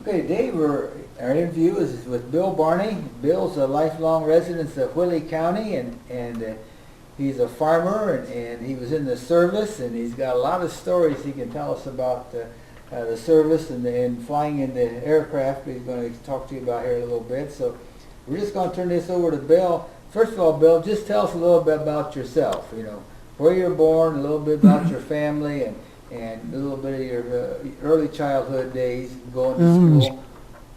Okay, Dave, our interview is with Bill Barney. Bill's a lifelong resident of Whitley County, and he's a farmer, and he was in the service, and he's got a lot of stories he can tell us about the service and flying in the aircraft. He's going to talk to you about here in a little bit. So we're just going to turn this over to Bill. First of all, Bill, just tell us a little bit about yourself. You know, where you're born, a little bit about your family, and a little bit of your early childhood days going to school.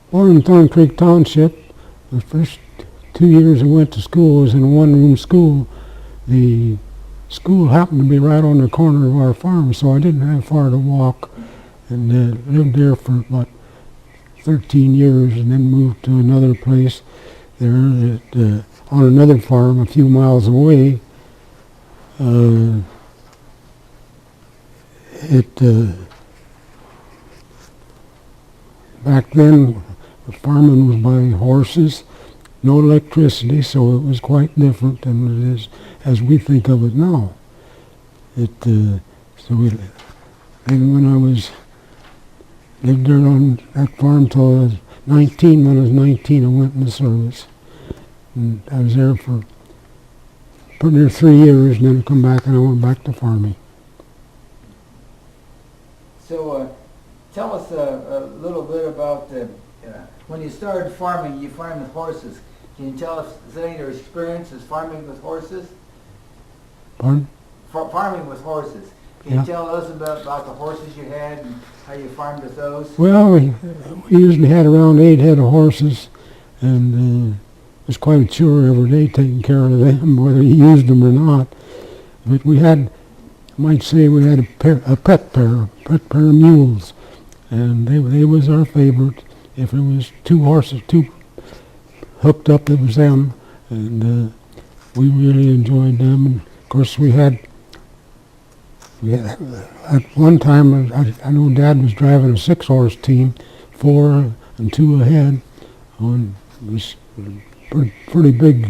Born in Thorn Creek Township. The first 2 years I went to school was in a one-room school. The school happened to be right on the corner of our farm, so I didn't have far to walk, and lived there for about 13 years, and then moved to another place there on another farm a few miles away. Back then, farming was by horses, no electricity, so it was quite different than it is as we think of it now. And when I lived there on that farm till I was 19. When I was 19, I went in the service, and I was there for near 3 years, and then I come back and I went back to farming. So tell us a little bit about when you started farming. You farmed with horses. Can you tell us any of your experiences farming with horses? Pardon? Farming with horses. Can you tell us about the horses you had and how you farmed with those? Well, we usually had around 8 head of horses, and it was quite a chore every day taking care of them, whether you used them or not. But we had, I might say, we had a pet pair of mules, and they was our favorite. If it was 2 horses, 2 hooked up, it was them, and we really enjoyed them. And of course, we had at one time, I know Dad was driving a 6-horse team, 4 and 2 ahead, on this pretty big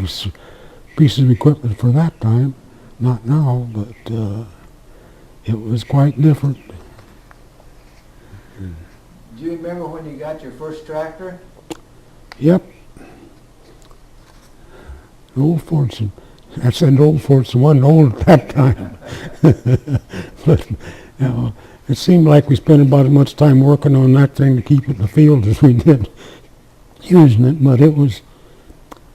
piece of equipment for that time. Not now, but it was quite different. Do you remember when you got your first tractor? Yep. Old Fordson. I said old Fordson, wasn't old at that time. But it seemed like we spent about as much time working on that thing to keep it in the field as we did using it. But it was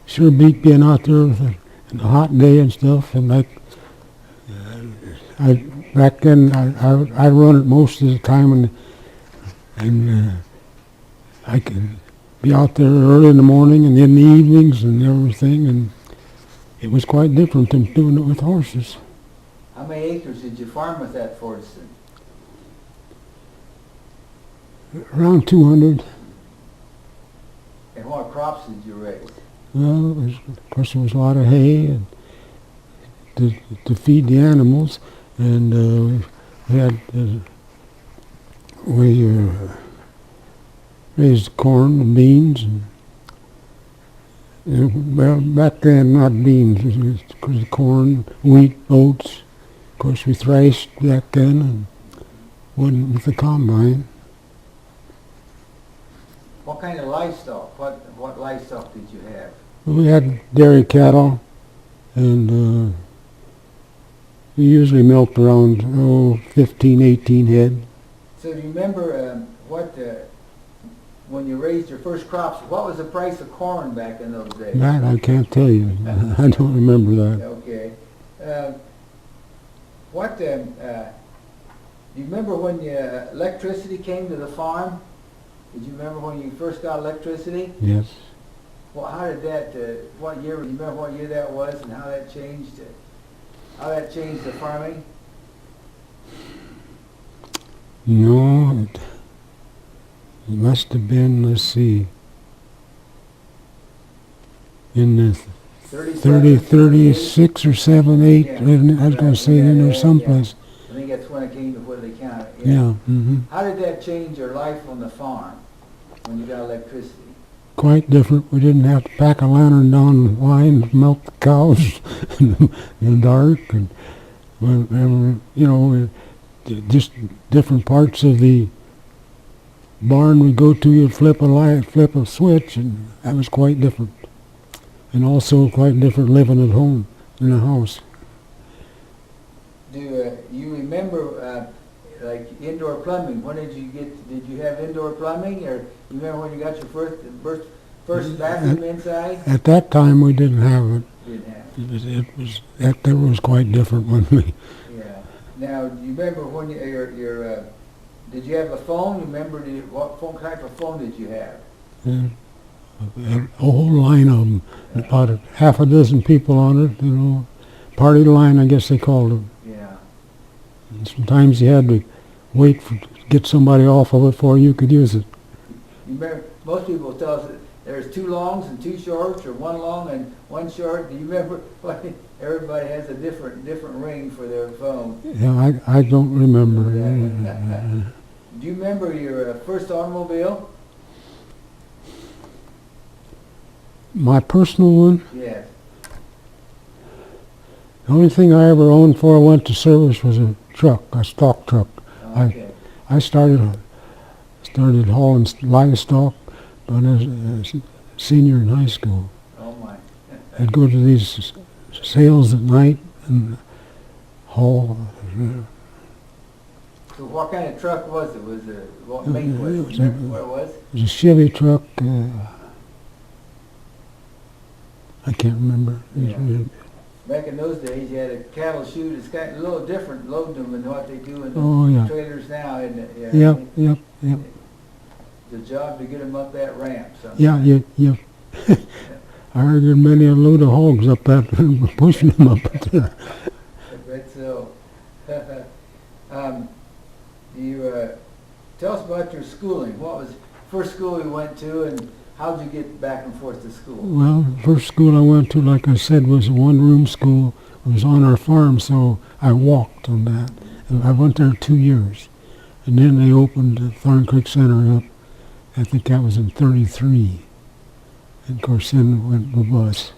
sure beat being out there in a hot day and stuff. And back then I run it most of the time, and I could be out there early in the morning and in the evenings and everything, and it was quite different than doing it with horses. How many acres did you farm with that Fordson? Around 200. And what crops did you raise? Well, of course there was a lot of hay and to feed the animals, and we raised corn and beans, and well, back then not beans, it was corn, wheat, oats. Of course we thrashed back then and went with the combine. What kind of livestock? What livestock did you have? We had dairy cattle, and we usually milked around 15, 18 head. So do you remember when you raised your first crops, what was the price of corn back in those days? That I can't tell you. I don't remember that. Okay. Do you remember when electricity came to the farm? Did you remember when you first got electricity? Yes. Well, how did that? What year? Do you remember what year that was, and how that changed? How that changed the farming? No, it must have been. Let's see. In the 36 or 7, 8. Yeah. I was going to say in there someplace. I think that's when it came to Whitley County. Yeah. Mm-hmm. How did that change your life on the farm when you got electricity? Quite different. We didn't have to pack a lantern down the line and milk the cows in the dark, and just different parts of the barn would go to, you'd flip a light, flip a switch, and that was quite different. And also quite different living at home in a house. Do you remember like indoor plumbing? When did you have indoor plumbing, or you remember when you got your first bathroom inside? At that time, we didn't have it. Didn't have. That was quite different when we. Yeah. Now, do you remember when did you have a phone? You remember what phone type of phone did you have? A whole line of them, about half a dozen people on it, you know, party line, I guess they called it. Yeah. And sometimes you had to wait to get somebody off of it before you could use it. You remember, most people tell us that there's two longs and two shorts, or one long and one short. Do you remember? Everybody has a different ring for their phone. Yeah, I don't remember. Do you remember your first automobile? My personal one? Yes. The only thing I ever owned before I went to service was a truck, a stock truck. Okay. I started hauling livestock when I was a senior in high school. Oh my. I'd go to these sales at night and haul. So what kind of truck was it? Was it what make was it? Remember what it was? It was a Chevy truck. I can't remember. Yeah. Back in those days, you had a cattle chute. It's kind of a little different loading them than what they do in the trailers now, isn't it? Yeah. Yep. The job to get them up that ramp. Yeah. I heard there many a load of hogs up that, pushing them up there. I bet so. You tell us about your schooling. What was the first school you went to, and how did you get back and forth to school? Well, the first school I went to, like I said, was a one-room school. It was on our farm, so I walked on that. And I went there 2 years. And then they opened the Thorn Creek Center up. I think that was in 33. And of course, then went the bus.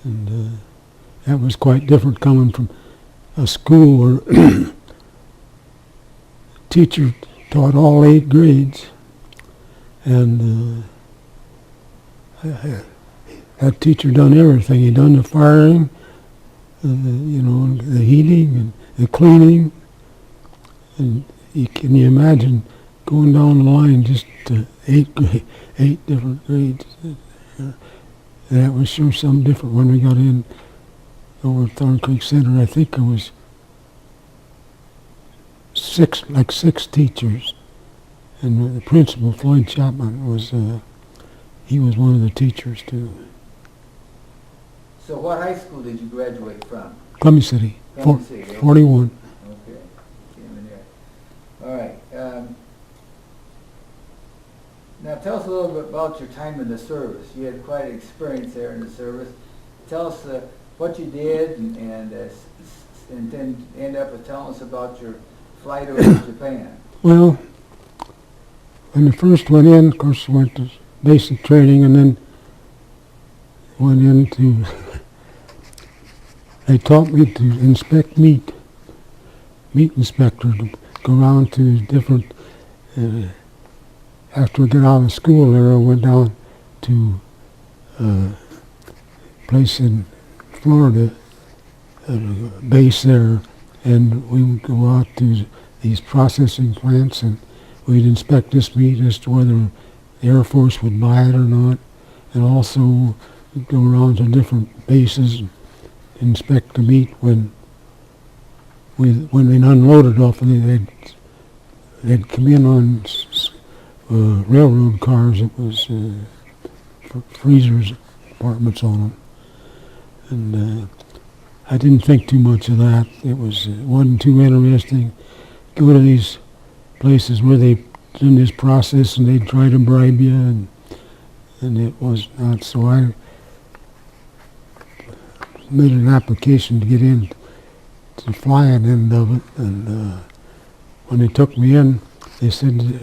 And that was quite different coming from a school where teacher taught all 8 grades. And that teacher done everything. He done the firing, the heating and the cleaning. And can you imagine going down the line just to 8 different grades? That was sure something different when we got in over at Thorn Creek Center. I think it was 6 teachers. And the principal, Floyd Chapman, he was one of the teachers too. So what high school did you graduate from? Columbia City, Columbia City, okay. 41. Okay, came in there. All right. Now tell us a little bit about your time in the service. You had quite an experience there in the service. Tell us what you did, and then end up with telling us about your flight over to Japan. Well, when I first went in, of course, went to basic training, and then went into, they taught me to inspect meat inspector, to go around to different, after I got out of school there, I went down to a place in Florida, a base there, and we would go out to these processing plants, and we'd inspect this meat as to whether the Air Force would buy it or not, and also go around to different bases and inspect the meat when they unloaded off, and they'd come in on railroad cars. It was freezers, apartments on them, and I didn't think too much of that. It wasn't too interesting. Go to these places where they did this process and they try to bribe you, and it was not. So I made an application to get in to fly an end of it, and when they took me in, they said they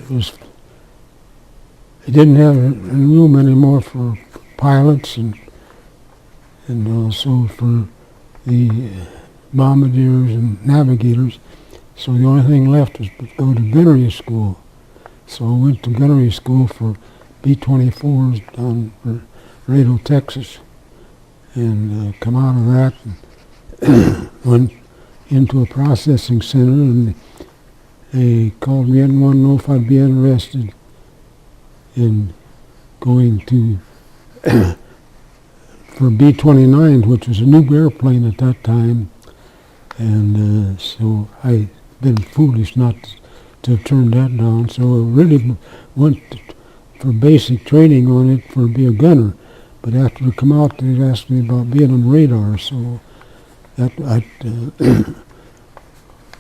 didn't have a room anymore for pilots and also for the bombardiers and navigators. So the only thing left was to go to gunnery school. So I went to gunnery school for B-24s down in Laredo, Texas, and come out of that and went into a processing center, and they called me in and wanted to know if I'd be interested in going to for B-29, which was a new airplane at that time, and so I'd been foolish not to have turned that down. So I really went for basic training on it for be a gunner. But after I come out, they asked me about being on radar, so that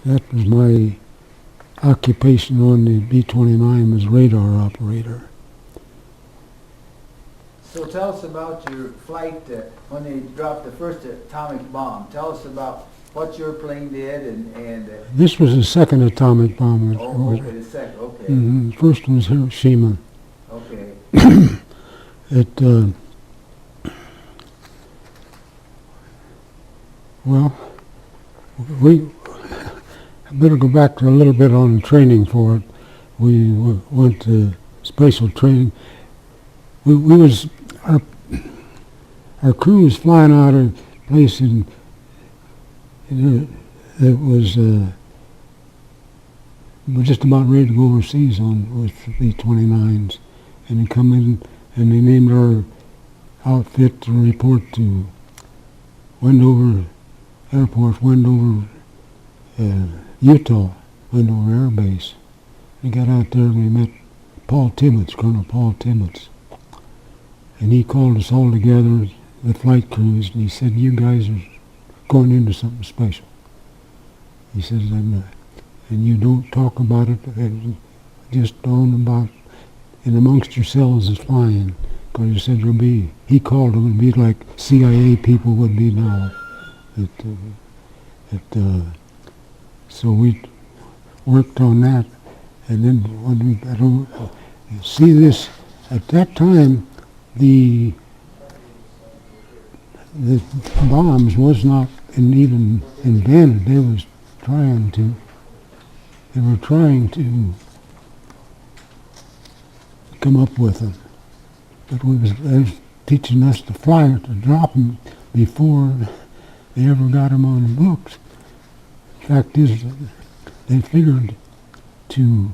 that was my occupation on the B-29 was radar operator. So tell us about your flight when they dropped the first atomic bomb. Tell us about what your plane did and This was the second atomic bomb. oh, okay, the second, okay. The first one was Hiroshima. Okay. It, well, we I better go back to a little bit on training for it. We went to special training. We was our crew was flying out of a place in it was we're just about ready to go overseas on with B-29s, and they come in and they named our outfit to report to Wendover Airport, Wendover, Utah, Wendover Air Base. We got out there and we met Paul Tibbets, Colonel Paul Tibbets, and he called us all together, the flight crews, and he said, "You guys are going into something special." He says, and you don't talk about it, just don't about in amongst yourselves as flying, because he said he called them, it'd be like CIA people would be now. So we worked on that, and then when we got over, see this, at that time, the bombs was not even invented. They were trying to come up with them. But they was teaching us to fly it, to drop them before they ever got them on the books. Fact is, they figured to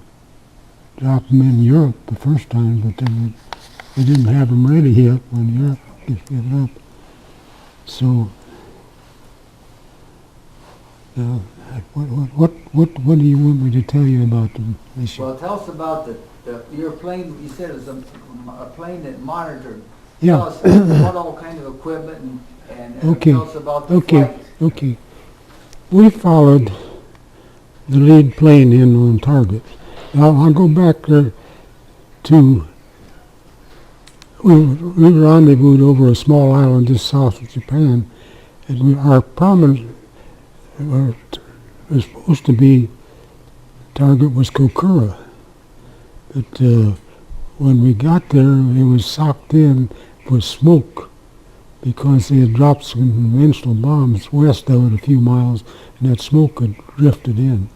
drop them in Europe the first time, but they didn't have them ready yet when Europe gets given up. So, what do you want me to tell you about the issue? Well, tell us about your plane. You said it was a plane that monitored. Yeah. Tell us what all kind of equipment and Okay. tell us about the flight. Okay. We followed the lead plane in on target. Now I'll go back there to we rendezvoused over a small island just south of Japan, and our prominent was supposed to be target was Kokura, but when we got there, it was socked in with smoke because they had dropped some conventional bombs west of it a few miles, and that smoke had drifted in.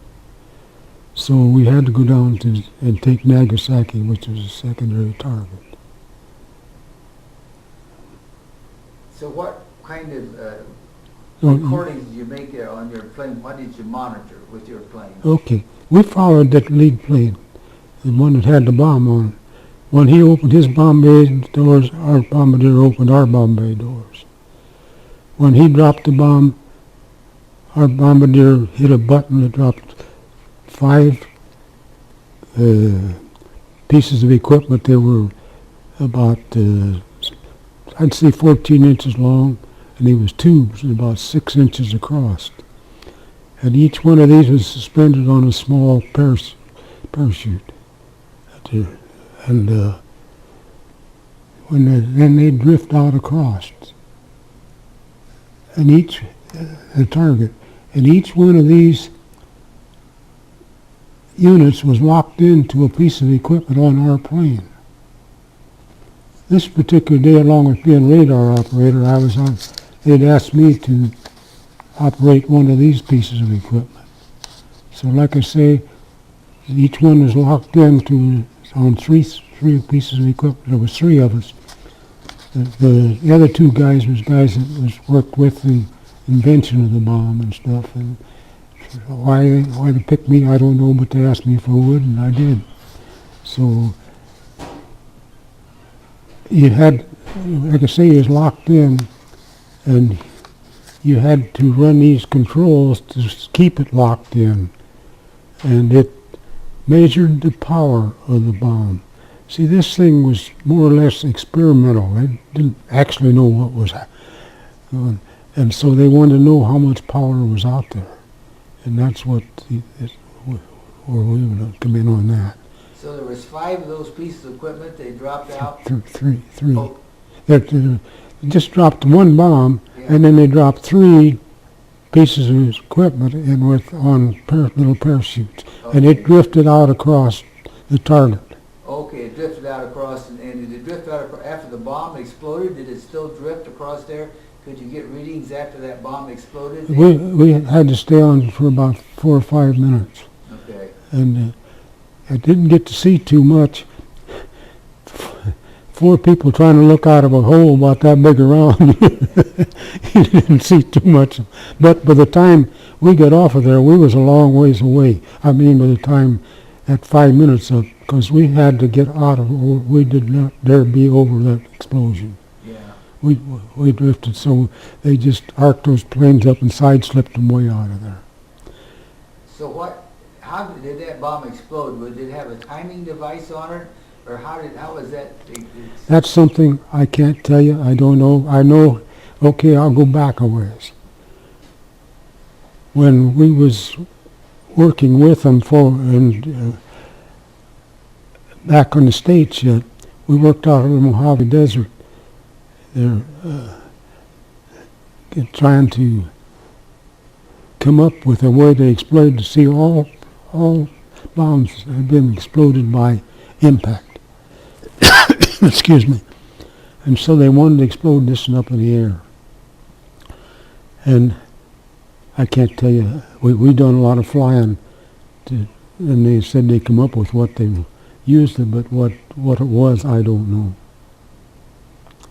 So we had to go down and take Nagasaki, which was a secondary target. So what kind of recordings did you make on your plane? What did you monitor with your plane? Okay, we followed that lead plane, the one that had the bomb on it. When he opened his bomb bay doors, our bombardier opened our bomb bay doors. When he dropped the bomb, our bombardier hit a button that dropped 5 pieces of equipment. They were about, I'd say 14 inches long, and they was tubes about 6 inches across. And each one of these was suspended on a small parachute. And then they drift out across. And each, the target, and each one of these units was locked into a piece of equipment on our plane. This particular day, along with being radar operator, they'd asked me to operate one of these pieces of equipment. So like I say, each one was locked into on three pieces of equipment. There was three of us. The other two guys was guys that worked with the invention of the bomb and stuff. And why they picked me, I don't know, but they asked me if I would, and I did. So you had, like I say, it was locked in, and you had to run these controls to keep it locked in, and it measured the power of the bomb. See, this thing was more or less experimental. They didn't actually know what was going, and so they wanted to know how much power was out there, and that's where we would come in on that. So there was 5 of those pieces of equipment they dropped out? Three. Oh. They just dropped one bomb, Yeah. and then they dropped 3 pieces of equipment in on little parachutes, and Okay. it drifted out across the target. Okay, it drifted out across, and did it drift out after the bomb exploded? Did it still drift across there? Could you get readings after that bomb exploded? We had to stay on for about 4 or 5 minutes, Okay. and I didn't get to see too much. 4 people trying to look out of a hole about that big around. You didn't see too much. But by the time we got off of there, we was a long ways away. I mean, by the time at 5 minutes of, because we had to get out of, we did not dare be over that explosion. Yeah. We drifted, so they just arced those planes up and side-slipped them way out of there. So how did that bomb explode? Did it have a timing device on it? Or how was that? That's something I can't tell you. I don't know. I know, okay, I'll go back a ways. When we was working with them back on the States yet, we worked out in the Mojave Desert. They're trying to come up with a way to explode, to see all bombs have been exploded by impact. Excuse me. And so they wanted to explode this one up in the air. And I can't tell you, we done a lot of flying, and they said they come up with what they used it, but what it was, I don't know.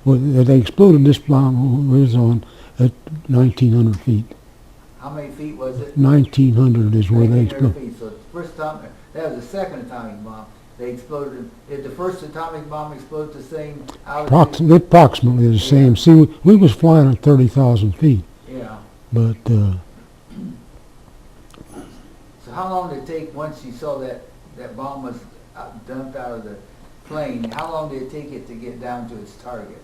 Well, they exploded this bomb, it was on at 1,900 feet. How many feet was it? 1,900 is where they 1,900 exploded. feet. So the first atomic, that was the second atomic bomb. They exploded. Did the first atomic bomb explode the same altitude? Approximately the same. Yeah. See, we was flying at 30,000 feet, Yeah. but So how long did it take once you saw that bomb was dumped out of the plane? How long did it take it to get down to its target?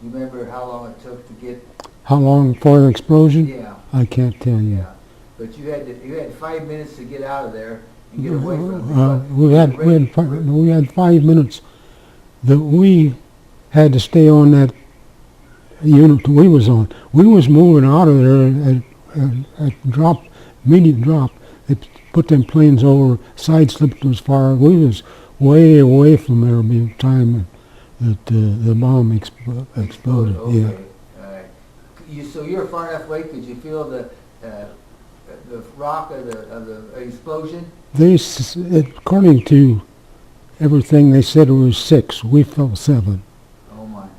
You remember how long it took to get? how long for the explosion? Yeah. I can't tell you. Yeah. But you had 5 minutes to get out of there and get away from it. We had 5 minutes that we had to stay on that unit that we was on. We was moving out of there at immediate drop. They put them planes over, side-slipped as far. We was way away from there by the time that the bomb exploded. Okay. Yeah. All right. So you're far enough away. Could you feel the rock of the explosion? According to everything, they said it was 6. We felt 7. Oh my! Yeah.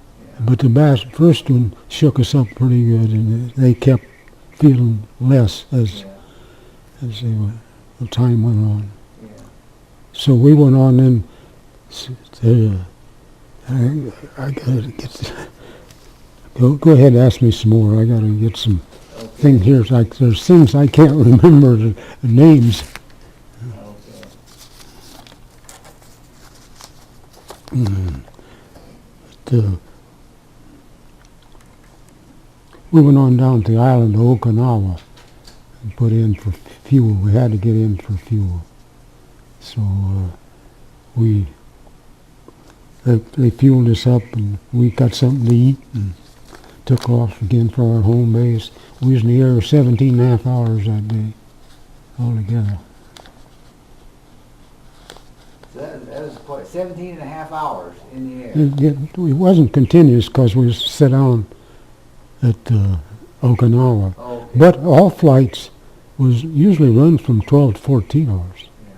But the first one shook us up pretty good, and they kept feeling less as the time went on. Yeah. So we went on then. I gotta get. Go ahead and ask me some more. I gotta get some things here. There's things I can't remember the names. We went on down to the island of Okinawa and put in for fuel. We had to get in for fuel. So they fueled us up, and we got something to eat and took off again for our home base. We was in the air 17 and a half hours that day altogether. So that was quite 17 and a half hours in the air. It wasn't continuous because we was set down at Okinawa. Okay. But all flights was usually run from 12 to 14 hours. Yeah.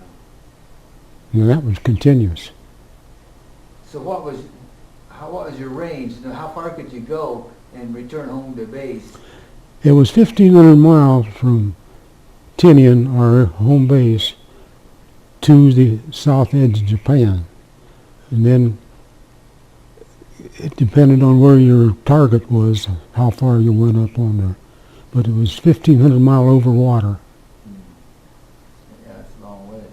and that was continuous. So what was your range? You know, how far could you go and return home to base? It was 1,500 miles from Tinian, our home base, to the south edge of Japan. And then it depended on where your target was, how far you went up on there. But it was 1,500 mile over water. Yeah, it's a long way.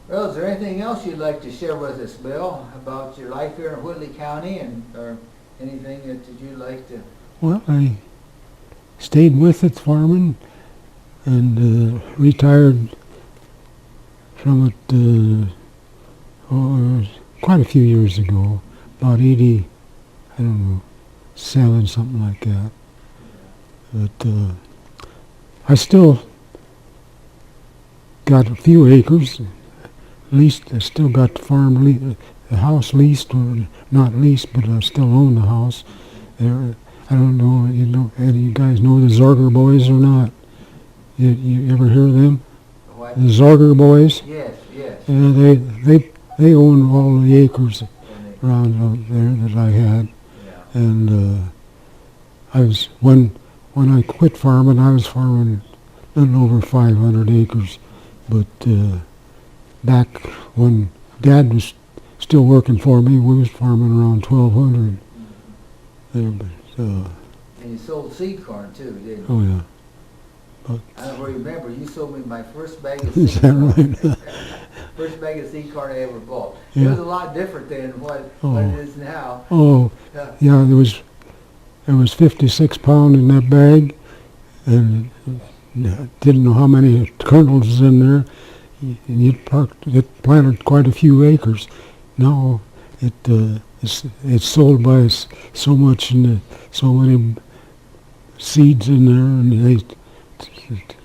Well, is there anything else you'd like to share with us, Bill, about your life here in Whitley County, or anything that you'd like to? Well, I stayed with it farming and retired from it quite a few years ago, about 80, I don't know, 7, something like that. But I still got a few acres. At least I still got the farm, the house leased, or not leased, but I still own the house. There, I don't know, any of you guys know the Zorger boys or not? You ever hear of them? What? The Zorger boys? Yes, yes. They own all the acres around out there that I had. Yeah. And I was, when I quit farming, I was farming a little over 500 acres. But back when Dad was still working for me, we was farming around 1,200. And you sold seed corn too, didn't you? Oh yeah. But I don't remember, you sold me my first bag of is seed that corn. right? First bag of seed corn I ever bought. Yeah. It was a lot different than what it is now. Oh, Yeah. yeah, there was 56 pounds in that bag, and didn't know how many kernels was in there. And it planted quite a few acres. Now it's sold by so much, and so many seeds in there, and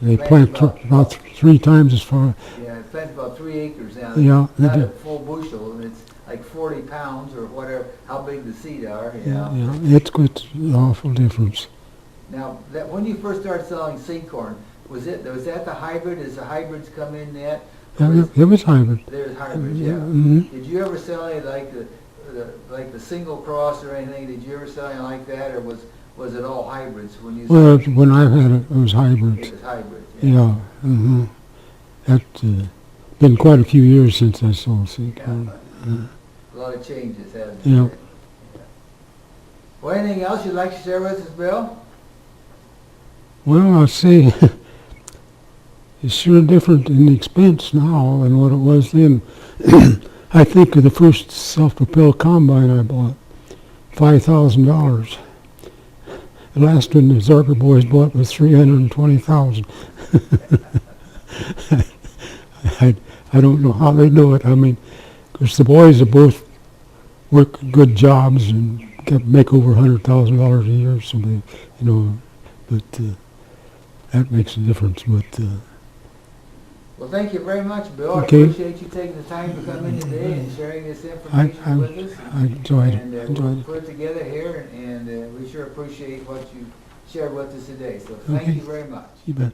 they plant about 3 times as far. Yeah, it plants about 3 acres now. Yeah, It's not a full bushel, and it's like 40 pounds or whatever, how big the seed are. Yeah, it's an awful difference. Now, when you first started selling seed corn, was that the hybrid? Is the hybrids come in yet? Yeah, it was hybrid. There's hybrids, yeah. Mm-hmm. Did you ever sell any like the single cross or anything? Did you ever sell anything like that, or was it all hybrids when you? Well, when I had it, it was hybrids. It was hybrids. Yeah. Mm-hmm. That's been quite a few years since I sold seed corn. A lot of changes, hasn't it? Yeah. Well, anything else you'd like to share with us, Bill? Well, I'll say it's sure different in expense now than what it was then. I think of the first self-propelled combine I bought, $5,000. The last one the Zorker boys bought was $320,000. I don't know how they do it. I mean, because the boys are both work good jobs and make over $100,000 a year, so they, but that makes a difference. But well, thank you very much, Bill. Okay. I appreciate you taking the time to come in today and sharing this information with us. I enjoyed it. And we'll put it together here, and we sure appreciate what you shared with us today. So thank Okay. you very much. You bet.